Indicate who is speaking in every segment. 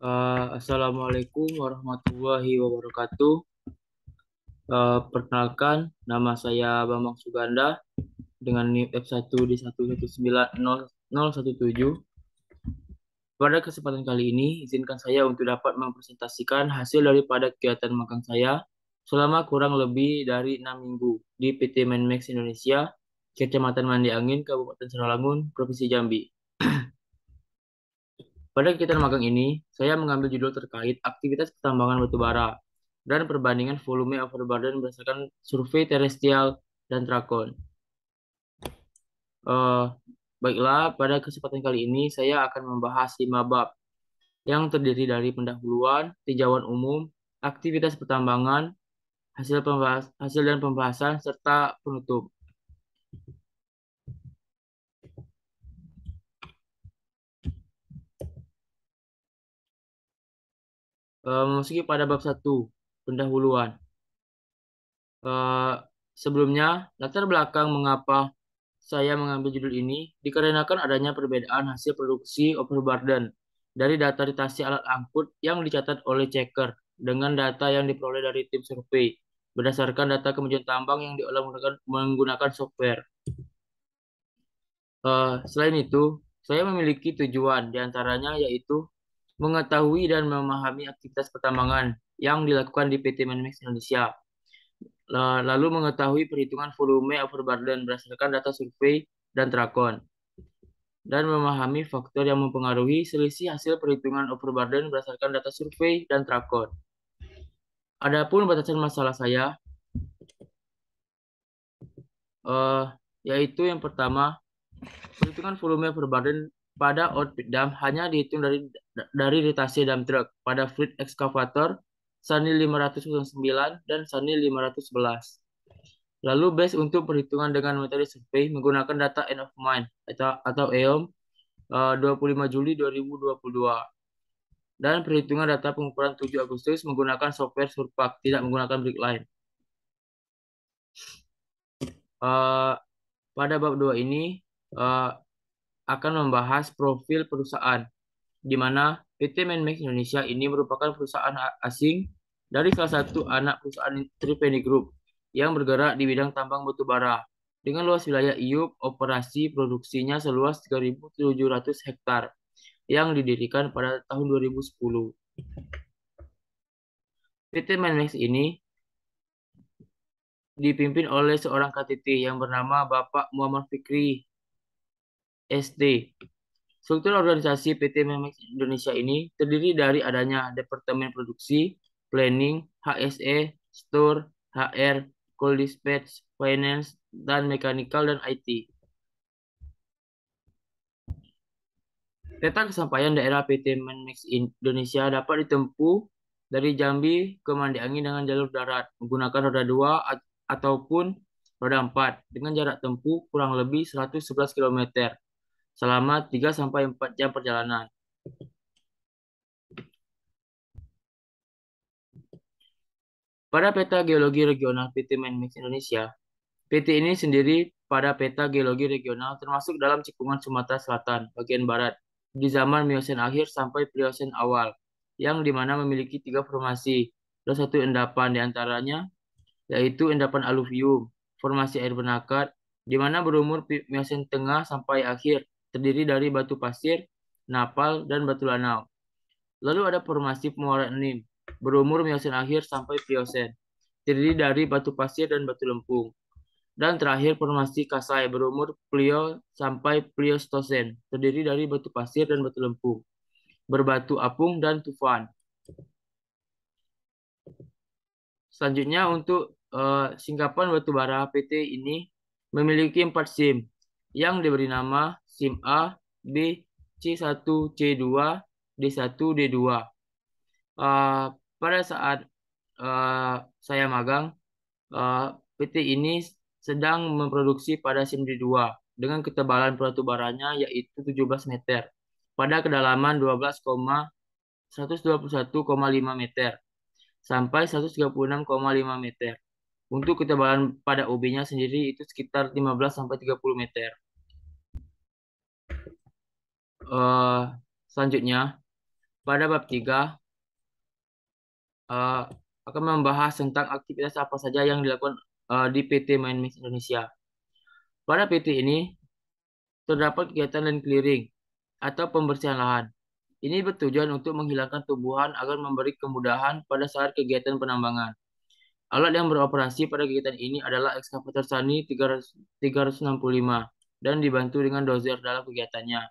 Speaker 1: Assalamualaikum warahmatullahi wabarakatuh. Perkenalkan, nama saya Bambang Suganda dengan NIM F1 di 1190017. Pada kesempatan kali ini, izinkan saya untuk dapat mempresentasikan hasil daripada kegiatan magang saya selama kurang lebih dari 6 minggu di PT Menmax Indonesia, Kecamatan Mandi Angin, Kabupaten Sarawangun, Provinsi Jambi. Pada kegiatan magang ini, saya mengambil judul terkait aktivitas pertambangan batubara dan perbandingan volume overburden berdasarkan survei terestrial dan trakon. Eh, Baiklah, pada kesempatan kali ini saya akan membahas 5 bab yang terdiri dari pendahuluan, tinjauan umum, aktivitas pertambangan, hasil dan pembahasan, serta penutup. Memasuki pada bab 1, pendahuluan. Eh, Sebelumnya, latar belakang mengapa saya mengambil judul ini dikarenakan adanya perbedaan hasil produksi overburden dari data ritasi alat angkut yang dicatat oleh checker dengan data yang diperoleh dari tim survei berdasarkan data kemajuan tambang yang diolah menggunakan software. Selain itu, saya memiliki tujuan diantaranya yaitu mengetahui dan memahami aktivitas pertambangan yang dilakukan di PT Menmex Indonesia, lalu mengetahui perhitungan volume overburden berdasarkan data survei dan trakon, dan memahami faktor yang mempengaruhi selisih hasil perhitungan overburden berdasarkan data survei dan trakon. Adapun batasan masalah saya, eh, yaitu yang pertama, perhitungan volume overburden pada output dump hanya dihitung dari ritasi dump truck pada fleet excavator SANIL 509 dan SANIL 511. Lalu base untuk perhitungan dengan metode survei menggunakan data end of mine atau EOM 25 Juli 2022. Dan perhitungan data pengukuran 7 Agustus menggunakan software Surpak, tidak menggunakan Brickline. Uh, Pada bab 2 ini uh, akan membahas profil perusahaan, di mana PT Menmax Indonesia ini merupakan perusahaan asing dari salah satu anak perusahaan Tripeni Group yang bergerak di bidang tambang batu bara. Dengan luas wilayah IUP, operasi produksinya seluas 3.700 hektar yang didirikan pada tahun 2010. PT Menmax ini dipimpin oleh seorang KTT yang bernama Bapak Muhammad Fikri SD. Struktur organisasi PT Memex Indonesia ini terdiri dari adanya Departemen Produksi, Planning, HSE, Store, HR, Cold Dispatch, Finance, dan Mechanical dan IT. Peta kesampaian daerah PT Memex Indonesia dapat ditempuh dari Jambi ke Mandi Angin dengan jalur darat menggunakan roda 2 ataupun roda 4 dengan jarak tempuh kurang lebih 111 km selama 3-4 jam perjalanan. Pada peta geologi regional PT Menmix Indonesia, PT ini sendiri pada peta geologi regional termasuk dalam cekungan Sumatera Selatan bagian barat di zaman Miosen akhir sampai Pliosen awal, yang dimana memiliki 3 formasi dan 1 endapan diantaranya, yaitu endapan aluvium, formasi air benakat, di mana berumur Miosen tengah sampai akhir, terdiri dari batu pasir, napal, dan batu lanau. Lalu ada formasi pemuaran Nim, berumur Miosen akhir sampai Pliosen, terdiri dari batu pasir dan batu lempung. Dan terakhir formasi Kasai, berumur Plio sampai Pliostosen, terdiri dari batu pasir dan batu lempung, berbatu apung dan tufan. Selanjutnya untuk singkapan batubara PT ini memiliki 4 SIM yang diberi nama SIM A, B, C1, C2, D1, D2. Pada saat saya magang, PT ini sedang memproduksi pada SIM D2 dengan ketebalan batu baranya yaitu 17 meter pada kedalaman 121,5 meter sampai 136,5 meter. Untuk ketebalan pada OB-nya sendiri itu sekitar 15 sampai 30 meter. Selanjutnya, pada bab 3 eh, akan membahas tentang aktivitas apa saja yang dilakukan di PT Mindmix Indonesia. Pada PT ini terdapat kegiatan land clearing atau pembersihan lahan. Ini bertujuan untuk menghilangkan tumbuhan agar memberi kemudahan pada saat kegiatan penambangan. Alat yang beroperasi pada kegiatan ini adalah ekskavator Sani 365 dan dibantu dengan dozer dalam kegiatannya.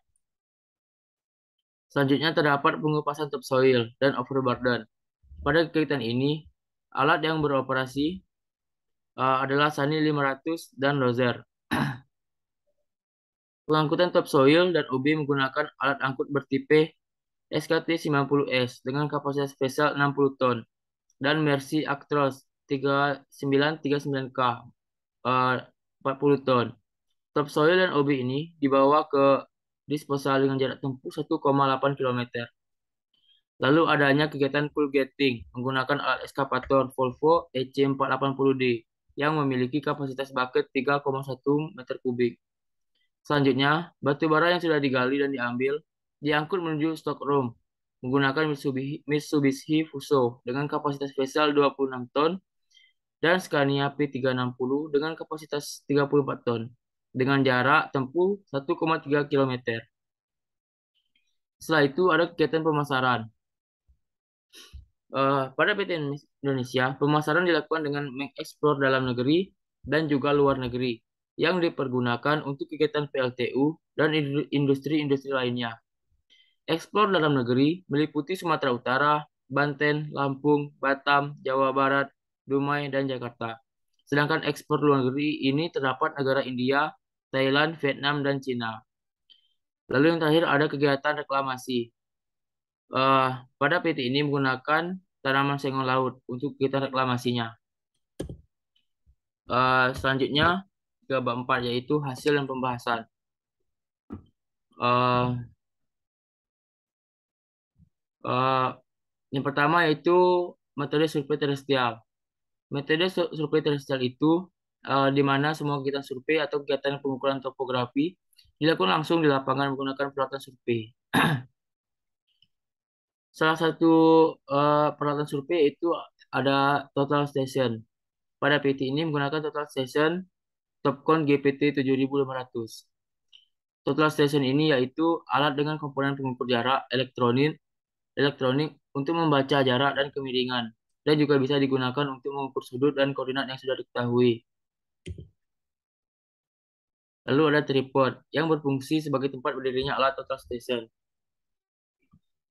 Speaker 1: Selanjutnya terdapat pengupasan topsoil dan overburden. Pada kegiatan ini, alat yang beroperasi adalah Sani 500 dan dozer. Pengangkutan topsoil dan UB menggunakan alat angkut bertipe SKT 90S dengan kapasitas spesial 60 ton dan Mercy Actros 3939K 40 ton. Topsoil dan OB ini dibawa ke disposal dengan jarak tempuh 1,8 km. Lalu adanya kegiatan cool getting menggunakan alat eskavator Volvo EC480D yang memiliki kapasitas bucket 3,1 meter kubik. Selanjutnya, batu bara yang sudah digali dan diambil diangkut menuju stockroom menggunakan Mitsubishi Fuso dengan kapasitas spesial 26 ton dan Scania P360 dengan kapasitas 34 ton dengan jarak tempuh 1,3 km. Setelah itu ada kegiatan pemasaran. Pada PT Indonesia, pemasaran dilakukan dengan mengeksplor dalam negeri dan juga luar negeri yang dipergunakan untuk kegiatan PLTU dan industri-industri lainnya. Eksplor dalam negeri meliputi Sumatera Utara, Banten, Lampung, Batam, Jawa Barat, Dumai, dan Jakarta. Sedangkan ekspor luar negeri ini terdapat negara India, Thailand, Vietnam, dan Cina. Lalu yang terakhir ada kegiatan reklamasi. Eh, Pada PT ini menggunakan tanaman sengon laut untuk kegiatan reklamasinya. Selanjutnya ke bab 4 yaitu hasil dan pembahasan. Eh, eh, yang pertama yaitu metode survei terestrial. Metode survei terestrial itu di mana semua kegiatan survei atau kegiatan pengukuran topografi dilakukan langsung di lapangan menggunakan peralatan survei. Salah satu peralatan survei itu ada total station. Pada PT ini menggunakan total station Topcon GPT 7500. Total station ini yaitu alat dengan komponen pengukur jarak elektronik untuk membaca jarak dan kemiringan dan juga bisa digunakan untuk mengukur sudut dan koordinat yang sudah diketahui. Lalu ada tripod yang berfungsi sebagai tempat berdirinya alat total station.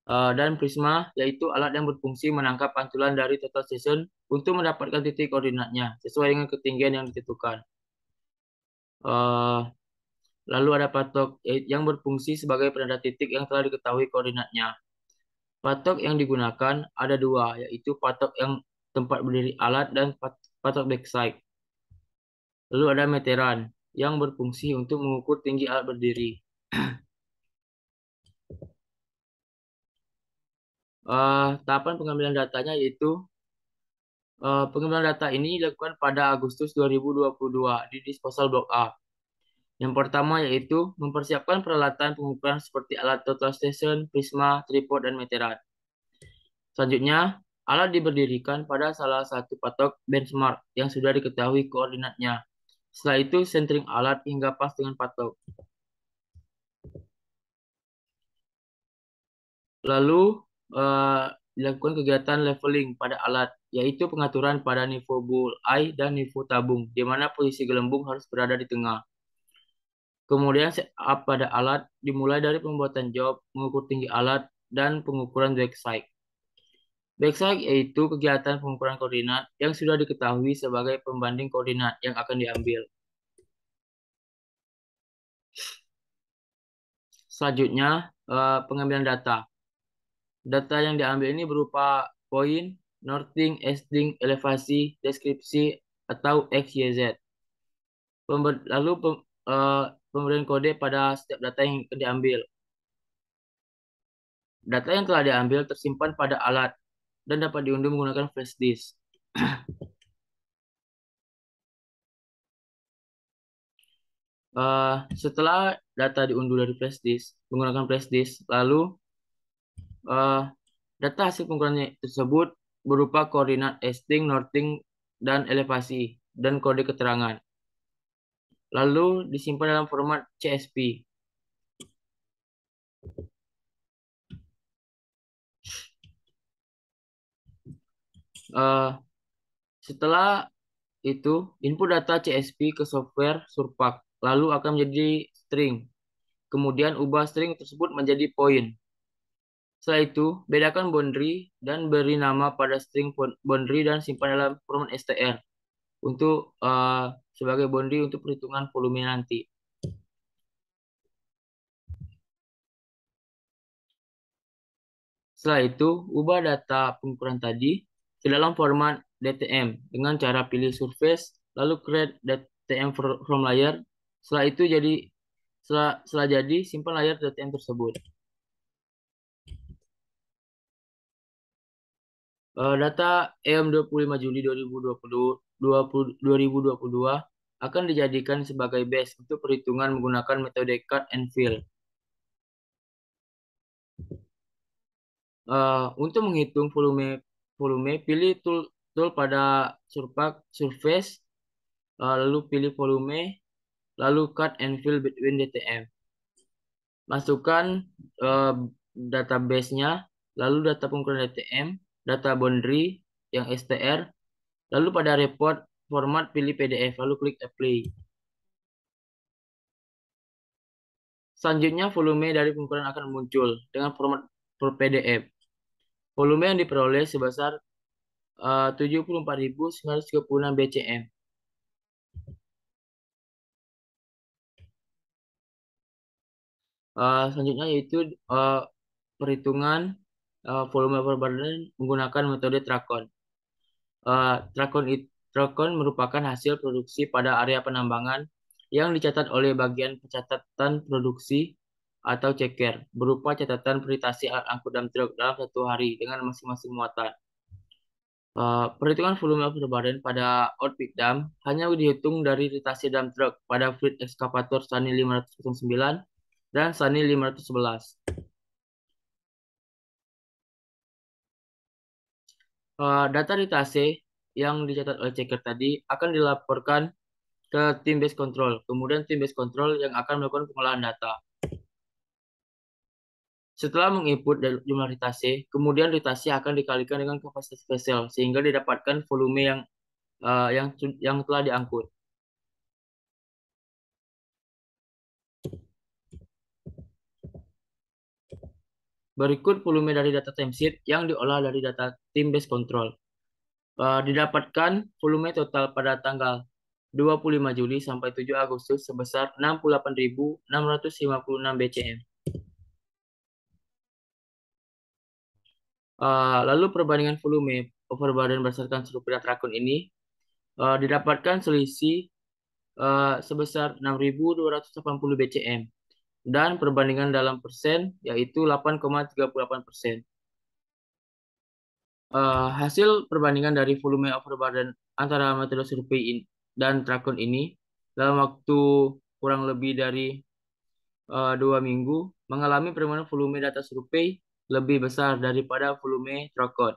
Speaker 1: Dan prisma yaitu alat yang berfungsi menangkap pantulan dari total station untuk mendapatkan titik koordinatnya sesuai dengan ketinggian yang ditentukan. Eh, Lalu ada patok yang berfungsi sebagai penanda titik yang telah diketahui koordinatnya. Patok yang digunakan ada dua, yaitu patok yang tempat berdiri alat dan patok backside. Lalu ada meteran yang berfungsi untuk mengukur tinggi alat berdiri. Tahapan pengambilan datanya yaitu pengambilan data ini dilakukan pada Agustus 2022 di disposal Blok A. Yang pertama yaitu mempersiapkan peralatan pengukuran seperti alat total station, prisma, tripod, dan meteran. Selanjutnya, alat diberdirikan pada salah satu patok benchmark yang sudah diketahui koordinatnya. Setelah itu, centering alat hingga pas dengan patok. Lalu, eh, dilakukan kegiatan leveling pada alat, yaitu pengaturan pada nivou bullseye dan nivou tabung, di mana posisi gelembung harus berada di tengah. Kemudian, setup pada alat dimulai dari pembuatan job, mengukur tinggi alat, dan pengukuran backside. Backside yaitu kegiatan pengukuran koordinat yang sudah diketahui sebagai pembanding koordinat yang akan diambil. Selanjutnya, pengambilan data. Data yang diambil ini berupa poin, northing, easting, elevasi, deskripsi, atau X, Y, Z. Lalu pemberian kode pada setiap data yang akan diambil. Data yang telah diambil tersimpan pada alat dan dapat diunduh menggunakan flash disk. Setelah data diunduh dari flash disk menggunakan flash disk, lalu Eh, Data hasil pengukuran tersebut berupa koordinat easting, northing, dan elevasi, dan kode keterangan. Lalu disimpan dalam format CSV. Eh, Setelah itu, input data CSV ke software Surpak, lalu akan menjadi string. Kemudian ubah string tersebut menjadi point. Setelah itu, bedakan boundary dan beri nama pada string boundary dan simpan dalam format str untuk sebagai boundary untuk perhitungan volume nanti. Setelah itu, ubah data pengukuran tadi ke dalam format DTM dengan cara pilih surface, lalu create DTM from layer. Setelah itu setelah jadi simpan layar DTM tersebut. Data EM 25 Juli 2022 akan dijadikan sebagai base untuk perhitungan menggunakan metode cut and fill. Untuk menghitung volume, pilih tool pada surface, lalu pilih volume, lalu cut and fill between DTM. Masukkan uh, database-nya, lalu data pengukuran DTM, data boundary yang str, lalu pada report format pilih PDF, lalu klik apply. Selanjutnya volume dari pengukuran akan muncul dengan format per PDF. Volume yang diperoleh sebesar 74.936 BCM. Selanjutnya yaitu perhitungan volume overburden menggunakan metode Trakon. Trakon merupakan hasil produksi pada area penambangan yang dicatat oleh bagian pencatatan produksi atau ceker berupa catatan peritasi alat angkut dump truck dalam satu hari dengan masing-masing muatan. Perhitungan volume overburden pada output dump hanya dihitung dari ritasi dump truck pada fleet excavator SANI 509 dan SANI 511. Data ritase yang dicatat oleh checker tadi akan dilaporkan ke tim base control. Kemudian tim base control yang akan melakukan pengolahan data. Setelah menginput jumlah ritase, kemudian ritase akan dikalikan dengan kapasitas vessel sehingga didapatkan volume yang telah diangkut. Berikut volume dari data timesheet yang diolah dari data tim base control. Didapatkan volume total pada tanggal 25 Juli sampai 7 Agustus sebesar 68.656 BCM. Lalu perbandingan volume overburden berdasarkan survei Trakon ini didapatkan selisih sebesar 6.280 BCM dan perbandingan dalam persen yaitu 8,38%. Hasil perbandingan dari volume overburden antara metode survei dan Trakon ini dalam waktu kurang lebih dari 2 minggu mengalami penurunan volume data survei lebih besar daripada volume Trakon.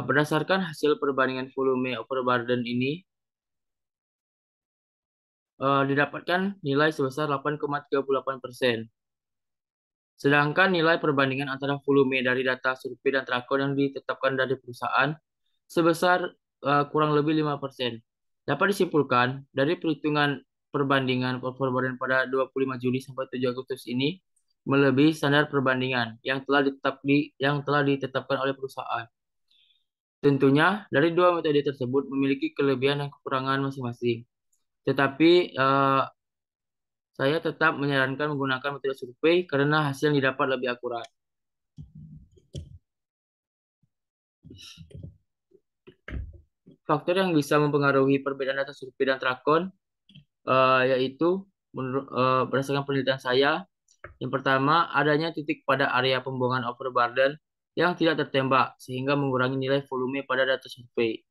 Speaker 1: Berdasarkan hasil perbandingan volume overburden ini didapatkan nilai sebesar 8,38%. Sedangkan nilai perbandingan antara volume dari data survei dan Trakon yang ditetapkan dari perusahaan sebesar kurang lebih 5%. Dapat disimpulkan dari perhitungan perbandingan overburden pada 25 Juli sampai 7 Agustus ini melebihi standar perbandingan yang telah ditetapkan oleh perusahaan. Tentunya dari dua metode tersebut memiliki kelebihan dan kekurangan masing-masing. Tetapi saya tetap menyarankan menggunakan metode survei karena hasil yang didapat lebih akurat. Faktor yang bisa mempengaruhi perbedaan data survei dan Trakon yaitu berdasarkan penelitian saya, yang pertama adanya titik pada area pembuangan overburden yang tidak tertembak sehingga mengurangi nilai volume pada data survei.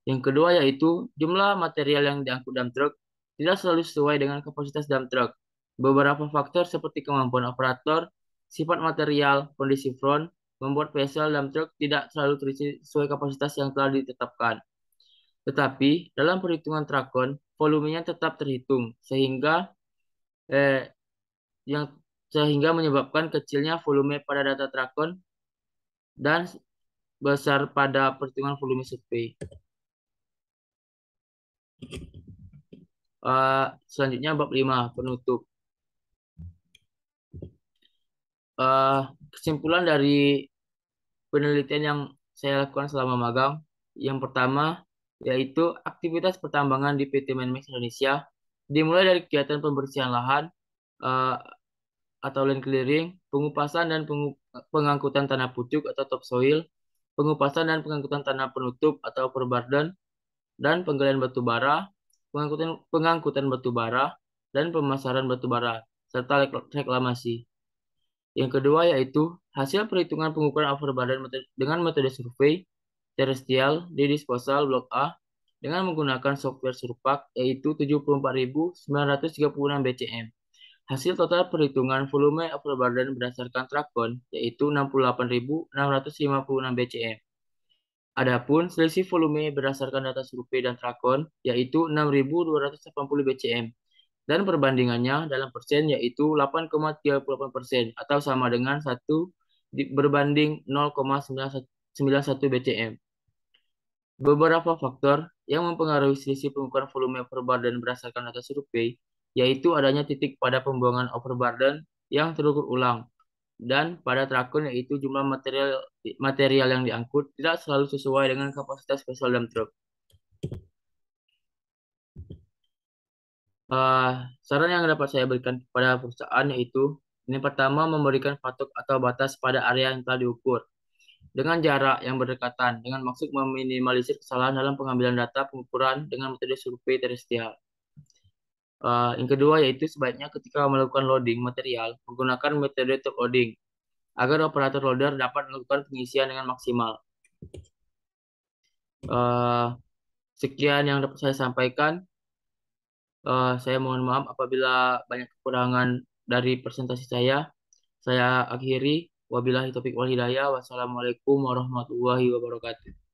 Speaker 1: Yang kedua yaitu jumlah material yang diangkut dump truck tidak selalu sesuai dengan kapasitas dump truck. Beberapa faktor seperti kemampuan operator, Sifat material, kondisi front, membuat vessel dalam truk tidak selalu terisi sesuai kapasitas yang telah ditetapkan. Tetapi dalam perhitungan trakon, volumenya tetap terhitung eh, yang sehingga menyebabkan kecilnya volume pada data trakon dan besar pada perhitungan volume survei. Selanjutnya bab 5 penutup. Eh, Kesimpulan dari penelitian yang saya lakukan selama magang, yang pertama yaitu aktivitas pertambangan di PT Menmex Indonesia dimulai dari kegiatan pembersihan lahan eh, atau land clearing, pengupasan dan pengangkutan tanah pucuk atau topsoil, pengupasan dan pengangkutan tanah penutup atau overburden, dan penggalian batu bara, pengangkutan batu bara, dan pemasaran batu bara, serta reklamasi. Yang kedua yaitu hasil perhitungan pengukuran overburden dengan metode survei terrestrial di disposal Blok A dengan menggunakan software Surpak yaitu 74.936 BCM. Hasil total perhitungan volume overburden berdasarkan Trakon yaitu 68.656 BCM. Adapun selisih volume berdasarkan data survei dan Trakon yaitu 6.280 BCM dan perbandingannya dalam persen yaitu 8,38% atau sama dengan 1 berbanding 0,91 BCM. Beberapa faktor yang mempengaruhi selisih pengukuran volume overburden berdasarkan data survei yaitu adanya titik pada pembuangan overburden yang terukur ulang dan pada trakon yaitu jumlah material yang diangkut tidak selalu sesuai dengan kapasitas vessel dump truck. Eh, Saran yang dapat saya berikan kepada perusahaan yaitu ini pertama memberikan patok atau batas pada area yang telah diukur dengan jarak yang berdekatan dengan maksud meminimalisir kesalahan dalam pengambilan data pengukuran dengan metode survei terrestrial. Yang kedua yaitu sebaiknya ketika melakukan loading material menggunakan metode top loading agar operator loader dapat melakukan pengisian dengan maksimal. Eh, Sekian yang dapat saya sampaikan. Saya mohon maaf apabila banyak kekurangan dari presentasi saya. Saya akhiri. Wabillahi taufiq wal hidayah. Wassalamualaikum warahmatullahi wabarakatuh.